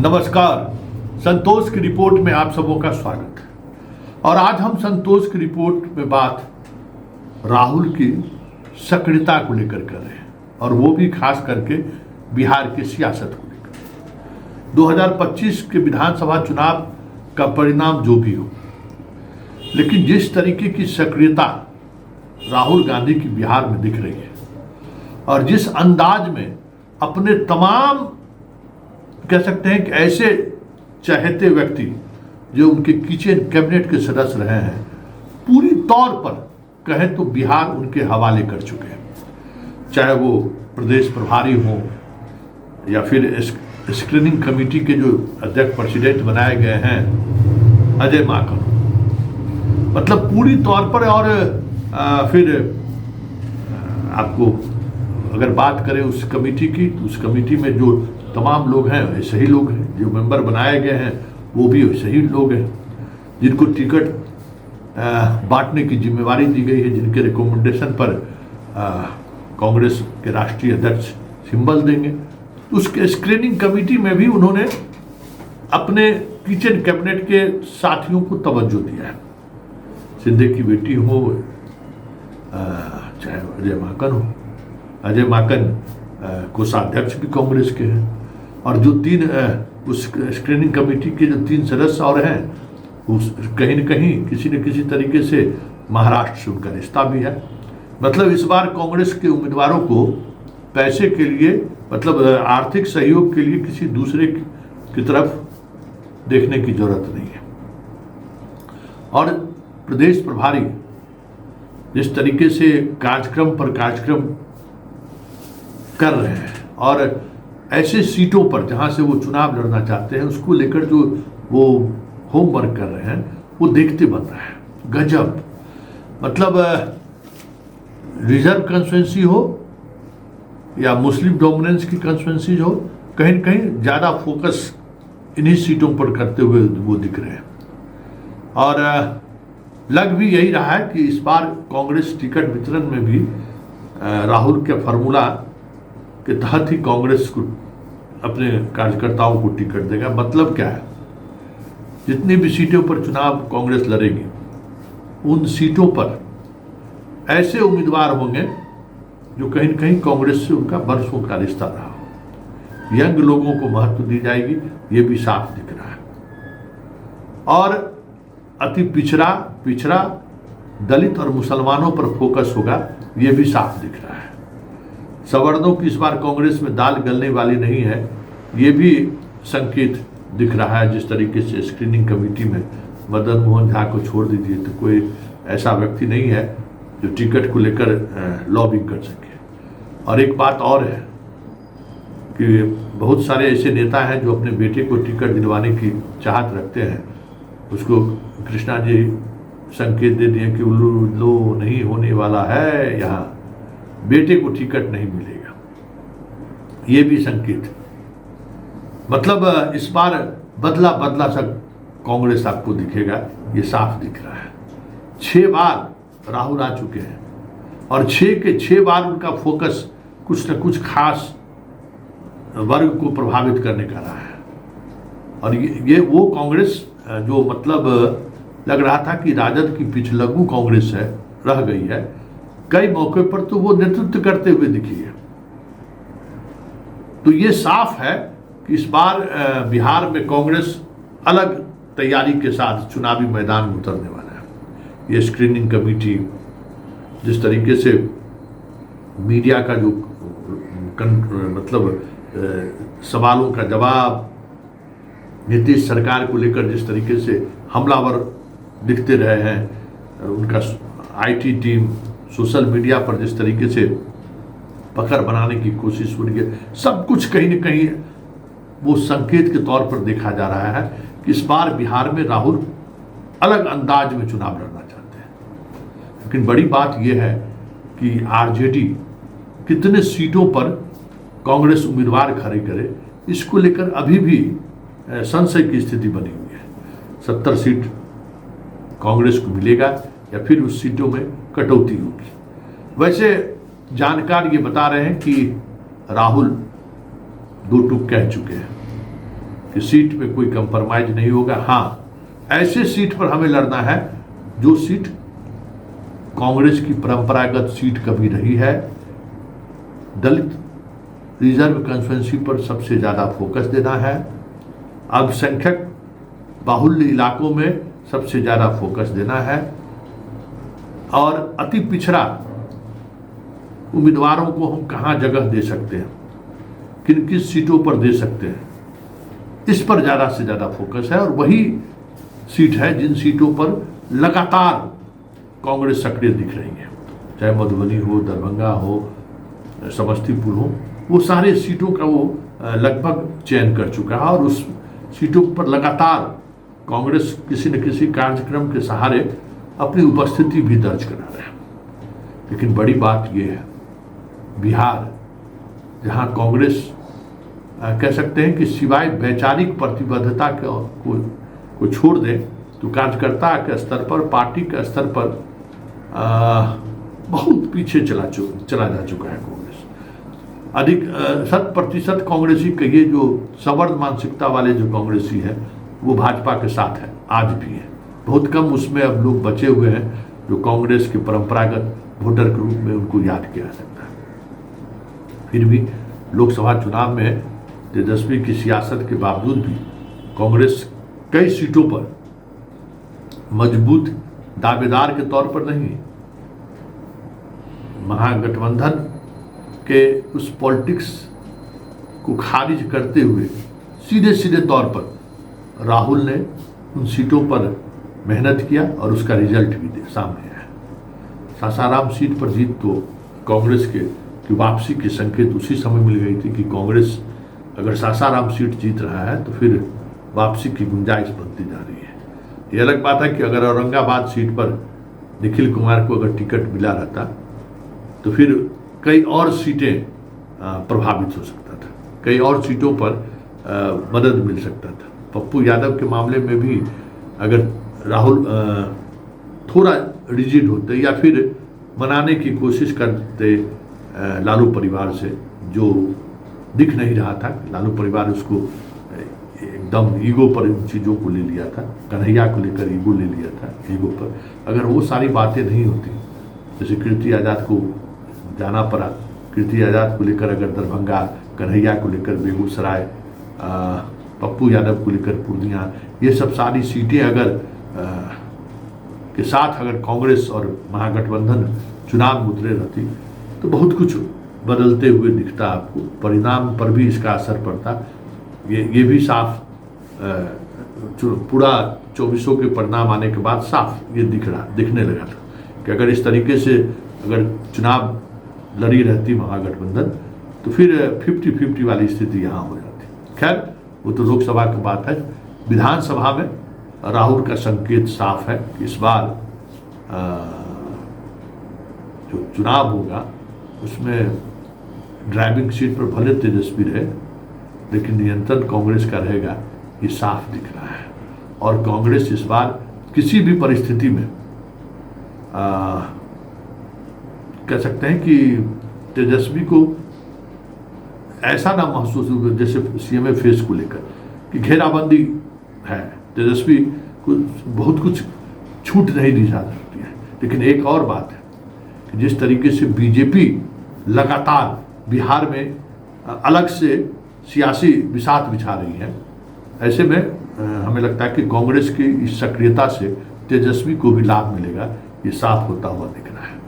नमस्कार। संतोष की रिपोर्ट में आप सबों का स्वागत है। और आज हम संतोष की रिपोर्ट में बात राहुल की सक्रियता को लेकर कर रहे हैं, और वो भी खास करके बिहार की सियासत को लेकर। 2025 के विधानसभा चुनाव का परिणाम जो भी हो, लेकिन जिस तरीके की सक्रियता राहुल गांधी की बिहार में दिख रही है और जिस अंदाज में अपने तमाम कह सकते हैं कि ऐसे चहेते व्यक्ति जो उनके किचन कैबिनेट के सदस्य रहे हैं, पूरी तौर पर कहें तो बिहार उनके हवाले कर चुके हैं। चाहे वो प्रदेश प्रभारी हो या फिर स्क्रीनिंग कमेटी के जो अध्यक्ष प्रेसिडेंट बनाए गए हैं अजय माकन, मतलब पूरी तौर पर। और फिर आपको अगर बात करें उस कमेटी की, तो उस कमेटी में जो तमाम लोग हैं वैसे ही लोग हैं, जो मेंबर बनाए गए हैं वो भी वैसे ही लोग हैं, जिनको टिकट बांटने की जिम्मेवारी दी गई है, जिनके रिकमेंडेशन पर कांग्रेस के राष्ट्रीय अध्यक्ष सिंबल देंगे। उसके स्क्रीनिंग कमेटी में भी उन्होंने अपने किचन कैबिनेट के साथियों को तवज्जो दिया है। सिंधे की बेटी हो, चाहे अजय माकन हो, अजय माकन कोषाध्यक्ष भी कांग्रेस के हैं, और जो तीन उस स्क्रीनिंग कमेटी के जो 3 सदस्य और हैं, उस कहीं न कहीं किसी न किसी तरीके से महाराष्ट्र से उनका रिश्ता भी है। मतलब इस बार कांग्रेस के उम्मीदवारों को पैसे के लिए, मतलब आर्थिक सहयोग के लिए किसी दूसरे की तरफ देखने की जरूरत नहीं है। और प्रदेश प्रभारी जिस तरीके से कार्यक्रम पर कार्यक्रम कर रहे हैं और ऐसे सीटों पर जहां से वो चुनाव लड़ना चाहते हैं, उसको लेकर जो वो होमवर्क कर रहे हैं, वो देखते बन रहा है। गजब। मतलब रिजर्व कंस्टिट्यूंसी हो या मुस्लिम डोमिनेंस की कंस्टिट्यूंसी हो, कहीं न कहीं ज़्यादा फोकस इन्हीं सीटों पर करते हुए वो दिख रहे हैं। और लग भी यही रहा है कि इस बार कांग्रेस टिकट वितरण में भी राहुल के फार्मूला के तहत ही कांग्रेस को अपने कार्यकर्ताओं को टिकट देगा। मतलब क्या है, जितनी भी सीटों पर चुनाव कांग्रेस लड़ेगी, उन सीटों पर ऐसे उम्मीदवार होंगे जो कहीं न कहीं कांग्रेस से उनका वर्षों का रिश्ता रहा हो। यंग लोगों को महत्व दी जाएगी, ये भी साफ दिख रहा है। और अति पिछड़ा दलित और मुसलमानों पर फोकस होगा, ये भी साफ दिख रहा है। सवर्णों की इस बार कांग्रेस में दाल गलने वाली नहीं है, ये भी संकेत दिख रहा है। जिस तरीके से स्क्रीनिंग कमेटी में मदन मोहन झा को छोड़ दीजिए, तो कोई ऐसा व्यक्ति नहीं है जो टिकट को लेकर लॉबिंग कर सके। और एक बात और है कि बहुत सारे ऐसे नेता हैं जो अपने बेटे को टिकट दिलवाने की चाहत रखते हैं। उसको कृष्णा जी संकेत दे दिए कि उल्लू नहीं होने वाला है, यहाँ बेटे को टिकट नहीं मिलेगा, ये भी संकेत। मतलब इस बार बदला सा कांग्रेस आपको दिखेगा, ये साफ दिख रहा है। 6 बार राहुल आ चुके हैं और 6 के 6 बार उनका फोकस कुछ न कुछ खास वर्ग को प्रभावित करने का रहा है। और ये वो कांग्रेस जो मतलब लग रहा था कि राजद की पिछलग्गू कांग्रेस है, रह गई है, कई मौके पर तो वो नेतृत्व करते हुए दिखी है। तो ये साफ है कि इस बार बिहार में कांग्रेस अलग तैयारी के साथ चुनावी मैदान में उतरने वाला है। ये स्क्रीनिंग कमेटी जिस तरीके से मीडिया का जो मतलब सवालों का जवाब, नीतीश सरकार को लेकर जिस तरीके से हमलावर दिखते रहे हैं, उनका आईटी टीम सोशल मीडिया पर जिस तरीके से पकड़ बनाने की कोशिश हो रही है, सब कुछ कहीं न कहीं वो संकेत के तौर पर देखा जा रहा है कि इस बार बिहार में राहुल अलग अंदाज में चुनाव लड़ना चाहते हैं। लेकिन बड़ी बात यह है कि आरजेडी कितने सीटों पर कांग्रेस उम्मीदवार खड़े करे, इसको लेकर अभी भी संशय की स्थिति बनी हुई है। 70 सीट कांग्रेस को मिलेगा या फिर उस सीटों में कटौती होगी। वैसे जानकार ये बता रहे हैं कि राहुल 2 टूक कह चुके हैं कि सीट पे कोई कंप्रोमाइज नहीं होगा। हाँ, ऐसे सीट पर हमें लड़ना है जो सीट कांग्रेस की परंपरागत सीट कभी रही है। दलित रिजर्व कॉन्स्टिट्यूंसी पर सबसे ज़्यादा फोकस देना है। अल्पसंख्यक बाहुल्य इलाकों में सबसे ज़्यादा फोकस देना है और अति पिछड़ा उम्मीदवारों को हम कहाँ जगह दे सकते हैं, किन किन सीटों पर दे सकते हैं, इस पर ज़्यादा से ज़्यादा फोकस है। और वही सीट है जिन सीटों पर लगातार कांग्रेस सक्रिय दिख रही है, चाहे मधुबनी हो, दरभंगा हो, समस्तीपुर हो, वो सारे सीटों का वो लगभग चयन कर चुका है और उस सीटों पर लगातार कांग्रेस किसी न किसी कार्यक्रम के सहारे अपनी उपस्थिति भी दर्ज करा रहा है। लेकिन बड़ी बात यह है, बिहार जहां कांग्रेस कह सकते हैं कि सिवाय वैचारिक प्रतिबद्धता को छोड़ दे तो कार्यकर्ता के स्तर पर, पार्टी के स्तर पर बहुत पीछे चला जा चुका है कांग्रेस। अधिक 100% कांग्रेसी कहिए जो सवर्ण मानसिकता वाले जो कांग्रेसी है वो भाजपा के साथ है, आज भी है। बहुत कम उसमें अब लोग बचे हुए हैं जो कांग्रेस के परंपरागत वोटर के रूप में उनको याद किया जा सकता है। फिर भी लोकसभा चुनाव में तेजस्वी की सियासत के बावजूद भी कांग्रेस कई सीटों पर मजबूत दावेदार के तौर पर नहीं, महागठबंधन के उस पॉलिटिक्स को खारिज करते हुए सीधे सीधे तौर पर राहुल ने उन सीटों पर मेहनत किया और उसका रिजल्ट भी सामने आया। सासाराम सीट पर जीत तो कांग्रेस की वापसी के संकेत उसी समय मिल गई थी कि कांग्रेस अगर सासाराम सीट जीत रहा है तो फिर वापसी की गुंजाइश बनती जा रही है। ये अलग बात है कि अगर औरंगाबाद सीट पर निखिल कुमार को अगर टिकट मिला रहता तो फिर कई और सीटें प्रभावित हो सकता था, कई और सीटों पर मदद मिल सकता था। पप्पू यादव के मामले में भी अगर राहुल थोड़ा रिजिड होते या फिर मनाने की कोशिश करते लालू परिवार से, जो दिख नहीं रहा था, लालू परिवार उसको एकदम ईगो पर उन चीज़ों को ले लिया था, कन्हैया को लेकर ईगो ले लिया था, ईगो पर अगर वो सारी बातें नहीं होती, जैसे कीर्ति आज़ाद को जाना पड़ा, कीर्ति आज़ाद को लेकर अगर दरभंगा, कन्हैया को लेकर बेगूसराय, पप्पू यादव को लेकर पूर्णिया, ये सब सारी सीटें अगर के साथ अगर कांग्रेस और महागठबंधन चुनाव में उतरे रहती तो बहुत कुछ बदलते हुए दिखता आपको, परिणाम पर भी इसका असर पड़ता। ये भी साफ पूरा 2400 के परिणाम आने के बाद साफ ये दिखने लगा था कि अगर इस तरीके से अगर चुनाव लड़ी रहती महागठबंधन तो फिर 50-50 वाली स्थिति यहाँ हो जाती। खैर वो तो लोकसभा की बात है। विधानसभा में राहुल का संकेत साफ है कि इस बार जो चुनाव होगा उसमें ड्राइविंग सीट पर भले तेजस्वी रहे लेकिन नियंत्रण कांग्रेस का रहेगा, ये साफ दिख रहा है। और कांग्रेस इस बार किसी भी परिस्थिति में कह सकते हैं कि तेजस्वी को ऐसा ना महसूस हो जैसे सीएमए फेस को लेकर कि घेराबंदी है, तेजस्वी को बहुत कुछ छूट नहीं दी जा सकती है। लेकिन एक और बात है कि जिस तरीके से बीजेपी लगातार बिहार में अलग से सियासी बिसात बिछा रही है, ऐसे में हमें लगता है कि कांग्रेस की इस सक्रियता से तेजस्वी को भी लाभ मिलेगा, ये साफ होता हुआ दिख रहा है।